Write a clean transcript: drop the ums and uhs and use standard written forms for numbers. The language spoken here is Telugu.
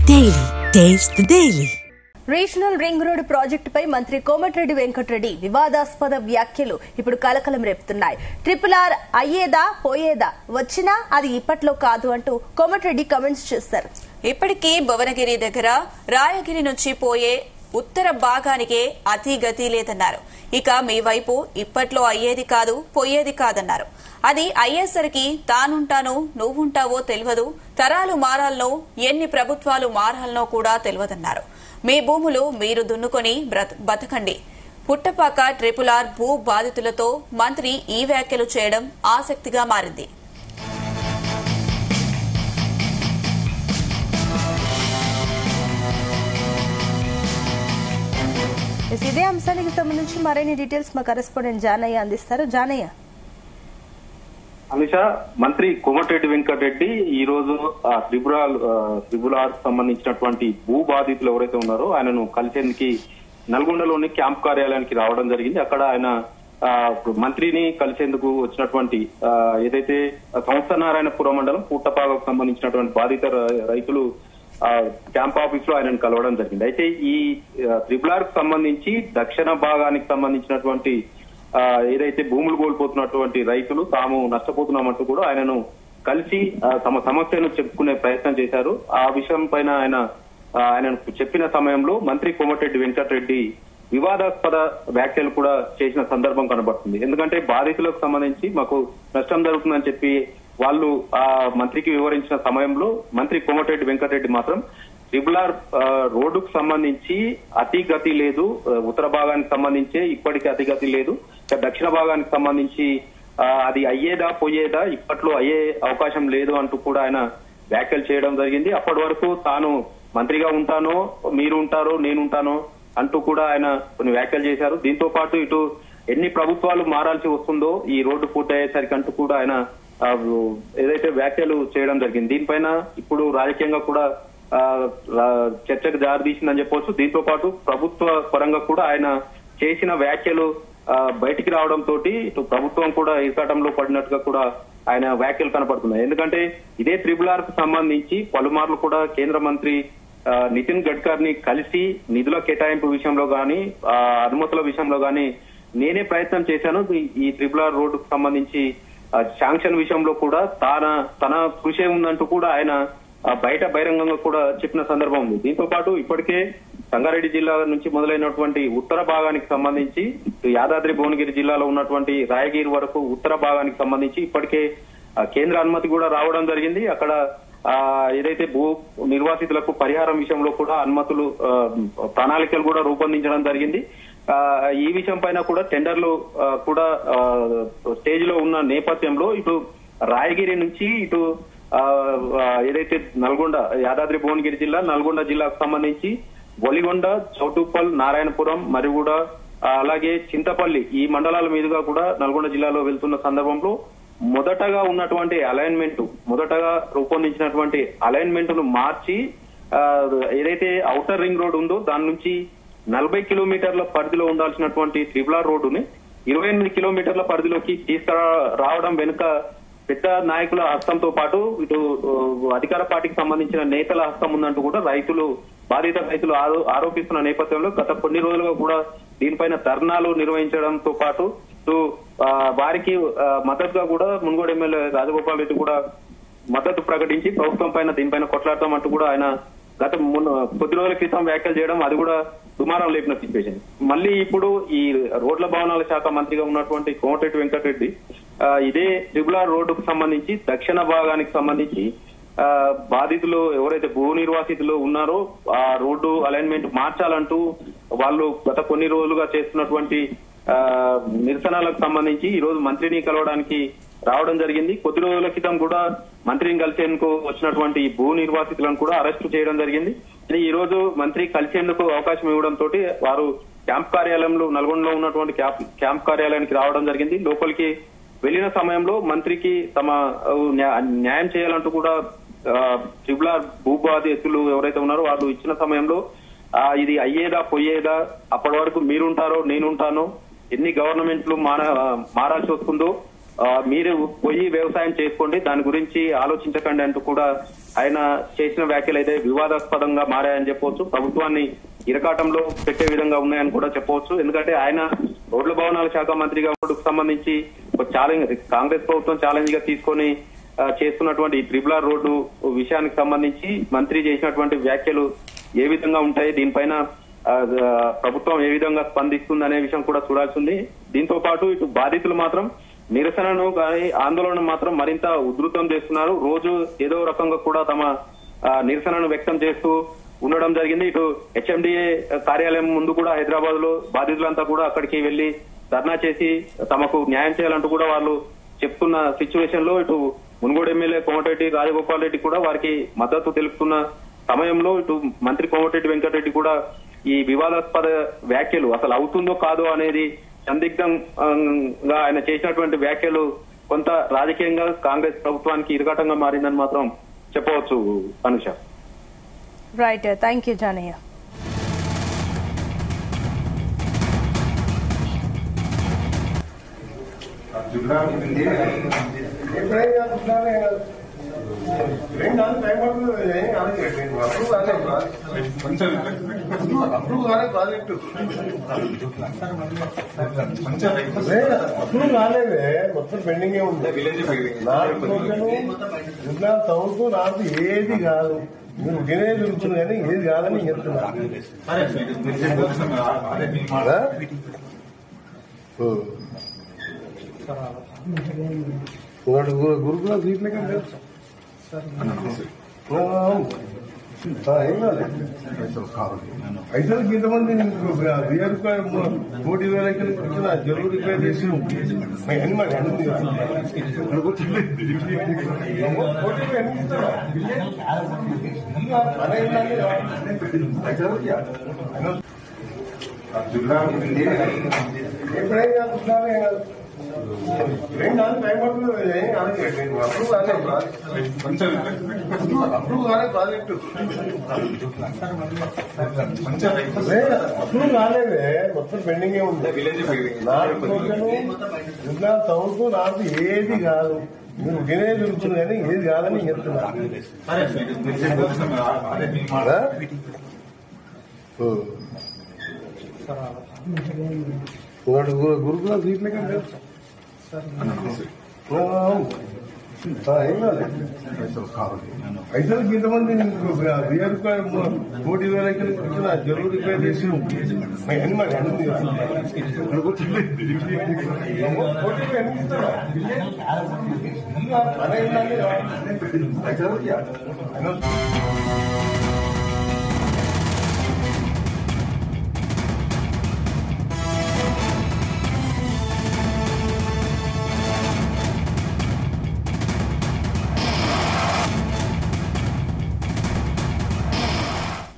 Daily. Taste the Daily. Regional ring road ప్రాజెక్టుపై మంత్రి కోమటిరెడ్డి వెంకటరెడ్డి వివాదాస్పద వ్యాఖ్యలు ఇప్పుడు కలకలం రేపుతున్నాయి. RRR అయ్యేదా పోయేదా, వచ్చినా అది ఇప్పట్లో కాదు అంటూ కోమటిరెడ్డి కామెంట్స్ చేశారు. ఇప్పటికీ భువనగిరి దగ్గర రాయగిరి నుంచి పోయే ఉత్తర భాగానికే అతిగతి లేదన్నారు. ఇక మీ వైపు ఇప్పట్లో అయ్యేది కాదు పోయేది కాదన్నారు. అది అయ్యేసరికి తానుంటానో నువ్వుంటావో తెలియదు, తరాలు మారాలనో ఎన్ని ప్రభుత్వాలు మారాలనో కూడా తెలియదన్నారు. మీ భూములు మీరు దున్నుకొని బతకండి. పుట్టపాక RRR భూ బాధితులతో మంత్రి ఈ వ్యాఖ్యలు చేయడం ఆసక్తిగా మారింది. ఇదే అంశానికి సంబంధించి మరిన్ని డీటెయిల్స్ మా కరెస్పాండెంట్ జానయ్య అందిస్తారు. జానయ్య. అనుష, మంత్రి కోమటిరెడ్డి వెంకటరెడ్డి ఈ రోజు RRR సంబంధించినటువంటి భూ బాధితులు ఎవరైతే ఉన్నారో ఆయనను కలిసేందుకు నల్గొండలోని క్యాంప్ కార్యాలయానికి రావడం జరిగింది. అక్కడ ఆయన మంత్రిని కలిసేందుకు వచ్చినటువంటి ఏదైతే సంస్థనారాయణపురం మండలం పుట్టపాకకు సంబంధించినటువంటి బాధిత రైతులు క్యాంప్ ఆఫీస్ లో ఆయనను కలవడం జరిగింది. అయితే ఈ RRR కు సంబంధించి దక్షిణ భాగానికి సంబంధించినటువంటి ఏదైతే భూములు కోల్పోతున్నటువంటి రైతులు తాము నష్టపోతున్నామంటూ కూడా ఆయనను కలిసి తమ సమస్యను చెప్పుకునే ప్రయత్నం చేశారు. ఆ విషయం పైన ఆయనను చెప్పిన సమయంలో మంత్రి కోమటిరెడ్డి వెంకటరెడ్డి వివాదాస్పద వ్యాఖ్యలు కూడా చేసిన సందర్భం కనబడుతుంది. ఎందుకంటే బాధితులకు సంబంధించి మాకు నష్టం జరుగుతుందని చెప్పి వాళ్ళు ఆ మంత్రికి వివరించిన సమయంలో మంత్రి కోమటిరెడ్డి వెంకటరెడ్డి మాత్రం RRR రోడ్డుకు సంబంధించి అతిగతి లేదు, ఉత్తర భాగానికి సంబంధించి ఇప్పటికీ అతిగతి లేదు, దక్షిణ భాగానికి సంబంధించి అది అయ్యేదా పోయేదా ఇప్పట్లో అయ్యే అవకాశం లేదు అంటూ కూడా ఆయన వ్యాఖ్యలు చేయడం జరిగింది. అప్పటి వరకు తాను మంత్రిగా ఉంటానో మీరు ఉంటారో నేనుంటానో అంటూ కూడా ఆయన కొన్ని వ్యాఖ్యలు చేశారు. దీంతో పాటు ఇటు ఎన్ని ప్రభుత్వాలు మారాల్సి వస్తుందో ఈ రోడ్డు పూర్తయ్యేసరికి అంటూ కూడా ఆయన ఏదైతే వ్యాఖ్యలు చేయడం జరిగింది. దీనిపైన ఇప్పుడు రాజకీయంగా కూడా చర్చకు దారితీసిందని చెప్పవచ్చు. దీంతో పాటు ప్రభుత్వ పరంగా కూడా ఆయన చేసిన వ్యాఖ్యలు బయటికి రావడంతో ఇటు ప్రభుత్వం కూడా ఇరకాటంలో పడినట్టుగా కూడా ఆయన వ్యాఖ్యలు కనపడుతున్నాయి. ఎందుకంటే ఇదే RRR కు సంబంధించి పలుమార్లు కూడా కేంద్ర మంత్రి నితిన్ గడ్కర్ని కలిసి నిధుల కేటాయింపు విషయంలో గాని అనుమతుల విషయంలో గాని నేనే ప్రయత్నం చేశాను. ఈ RRR రోడ్డుకు సంబంధించి శాంక్షన్ విషయంలో కూడా తన కృషి ఉందంటూ కూడా ఆయన బయట బహిరంగంగా కూడా చెప్పిన సందర్భం ఉంది. దీంతో పాటు ఇప్పటికే సంగారెడ్డి జిల్లా నుంచి మొదలైనటువంటి ఉత్తర భాగానికి సంబంధించి యాదాద్రి భువనగిరి జిల్లాలో ఉన్నటువంటి రాయగిరి వరకు ఉత్తర భాగానికి సంబంధించి ఇప్పటికే కేంద్ర అనుమతి కూడా రావడం జరిగింది. అక్కడ ఏదైతే భూ నిర్వాసితులకు పరిహారం విషయంలో కూడా అనుమతులు ప్రణాళికలు కూడా రూపొందించడం జరిగింది. ఈ విషయం పైన కూడా టెండర్లు కూడా స్టేజ్ లో ఉన్న నేపథ్యంలో ఇటు రాయగిరి నుంచి ఇటు ఏదైతే నల్గొండ యాదాద్రి భువనగిరి జిల్లా నల్గొండ జిల్లాకు సంబంధించి బొలిగొండ, చౌటుప్పల్, నారాయణపురం మరియు కూడా అలాగే చింతపల్లి ఈ మండలాల మీదుగా కూడా నల్గొండ జిల్లాలో వెళ్తున్న సందర్భంలో మొదటగా ఉన్నటువంటి మొదటగా రూపొందించినటువంటి అలైన్మెంట్ ను మార్చి ఏదైతే ఔటర్ రింగ్ రోడ్ ఉందో దాని నుంచి 40 కిలోమీటర్ల పరిధిలో ఉండాల్సినటువంటి RRR రోడ్డుని 28 కిలోమీటర్ల పరిధిలోకి తీసుకురావడం వెనుక పెద్ద నాయకుల హస్తంతో పాటు ఇటు అధికార పార్టీకి సంబంధించిన నేతల హస్తం ఉందంటూ కూడా బాధిత రైతులు ఆరోపిస్తున్న నేపథ్యంలో గత కొన్ని రోజులుగా కూడా దీనిపైన ధర్నాలు నిర్వహించడంతో పాటు వారికి మద్దతుగా కూడా మున్గోడు ఎమ్మెల్యే రాజగోపాల్ రెడ్డి కూడా మద్దతు ప్రకటించి ప్రభుత్వం పైన దీనిపైన కొట్లాడతామంటూ కూడా ఆయన గత కొద్ది రోజుల క్రితం వ్యాఖ్యలు చేయడం అది కూడా దుమారం లేపిన సిచ్యువేషన్. మళ్ళీ ఇప్పుడు ఈ రోడ్ల భవనాల శాఖ మంత్రిగా ఉన్నటువంటి కోమటిరెడ్డి వెంకటరెడ్డి ఇదే RRR రోడ్డుకు సంబంధించి దక్షిణ భాగానికి సంబంధించి బాధితులు ఎవరైతే భూ నిర్వాసితులు ఉన్నారో ఆ రోడ్డు అలైన్మెంట్ మార్చాలంటూ వాళ్ళు గత కొన్ని రోజులుగా చేస్తున్నటువంటి నిరసనలకు సంబంధించి ఈ రోజు మంత్రిని కలవడానికి రావడం జరిగింది. కొద్ది రోజుల క్రితం కూడా మంత్రిని కలిసేందుకు వచ్చినటువంటి భూ నిర్వాసితులను కూడా అరెస్టు చేయడం జరిగింది. ఈ రోజు మంత్రి కలిసేందుకు అవకాశం ఇవ్వడంతో వారు క్యాంప్ కార్యాలయంలో నల్గొండలో ఉన్నటువంటి క్యాంప్ కార్యాలయానికి రావడం జరిగింది. లోపలికి వెళ్లిన సమయంలో మంత్రికి తమ న్యాయం చేయాలంటూ కూడా RRR భూ బాధితులు ఎవరైతే ఉన్నారో వాళ్ళు ఇచ్చిన సమయంలో ఇది అయ్యేదా పోయేదా, అప్పటి వరకు మీరుంటారో నేనుంటానో, ఎన్ని గవర్నమెంట్లు మారాల్సి వస్తుందో మీరు పోయి వ్యవసాయం చేసుకోండి, దాని గురించి ఆలోచించకండి అంటూ కూడా ఆయన చేసిన వ్యాఖ్యలు అయితే వివాదాస్పదంగా మారాయని చెప్పవచ్చు. ప్రభుత్వాన్ని ఇరకాటంలో పెట్టే విధంగా ఉన్నాయని కూడా చెప్పవచ్చు. ఎందుకంటే ఆయన రోడ్ల భవనాల శాఖ మంత్రిగా సంబంధించి ఒక ఛాలెంజ్ కాంగ్రెస్ ప్రభుత్వం ఛాలెంజ్ గా తీసుకొని చేస్తున్నటువంటి ట్రిపుల్ ఆర్ రోడ్డు విషయానికి సంబంధించి మంత్రి చేసినటువంటి వ్యాఖ్యలు ఏ విధంగా ఉంటాయి, దీనిపైన ప్రభుత్వం ఏ విధంగా స్పందిస్తుంది అనే విషయం కూడా చూడాల్సింది. దీంతో పాటు ఇటు బాధితులు మాత్రం నిరసనను కానీ ఆందోళన మాత్రం మరింత ఉధృతం చేస్తున్నారు. రోజు ఏదో రకంగా కూడా తమ నిరసనను వ్యక్తం చేస్తూ ఉండడం జరిగింది. ఇటు హెచ్ఎండిఏ కార్యాలయం ముందు కూడా హైదరాబాద్ లో బాధితులంతా కూడా అక్కడికి వెళ్లి ధర్నా చేసి తమకు న్యాయం చేయాలంటూ కూడా వాళ్ళు చెప్తున్న సిచ్యువేషన్ లో ఇటు మునుగోడు ఎమ్మెల్యే కోమటిరెడ్డి రాజగోపాల్ రెడ్డి కూడా వారికి మద్దతు తెలుపుతున్న సమయంలో ఇటు మంత్రి కోమటిరెడ్డి వెంకటరెడ్డి కూడా ఈ వివాదాస్పద వ్యాఖ్యలు అసలు అవుతుందో కాదో అనేది సందిగ్ధంగా ఆయన చేసినటువంటి వ్యాఖ్యలు కొంత రాజకీయంగా కాంగ్రెస్ ప్రభుత్వానికి ఇరుకాటంగా మారిందని మాత్రం చెప్పవచ్చు. Anusha. Right, thank you Janaiah. Project అప్పుడు రాలేదే, మొత్తం పెండింగ్ ఉంది. తవ్వుతూ నాకు ఏది కాదు, మీరు తినే దొరుకుతుంది కానీ ఏది కాదని చెప్తున్నా. గురుకుల సీట్లే కంటే ఏం కాదు. అయితే ఇంతమంది 3,000 ఇచ్చిన జరువు రిపేర్ చేసి ఎప్పుడైనా ప్రాజెక్టు అప్పుడు రాలేదే, మొత్తం పెండింగ్ ఉంది. తవ్వుతూ నాకు ఏది కాదు, మీరు తినే దొరుకుతుంది కానీ ఏది కాదని చెప్తున్నా. గురుకుల సీట్లే కంటే ఏం కాదు. అయితే ఇంతమంది 3,000 ఇచ్చిన జరువు రిపేర్ చేసి అన్నీ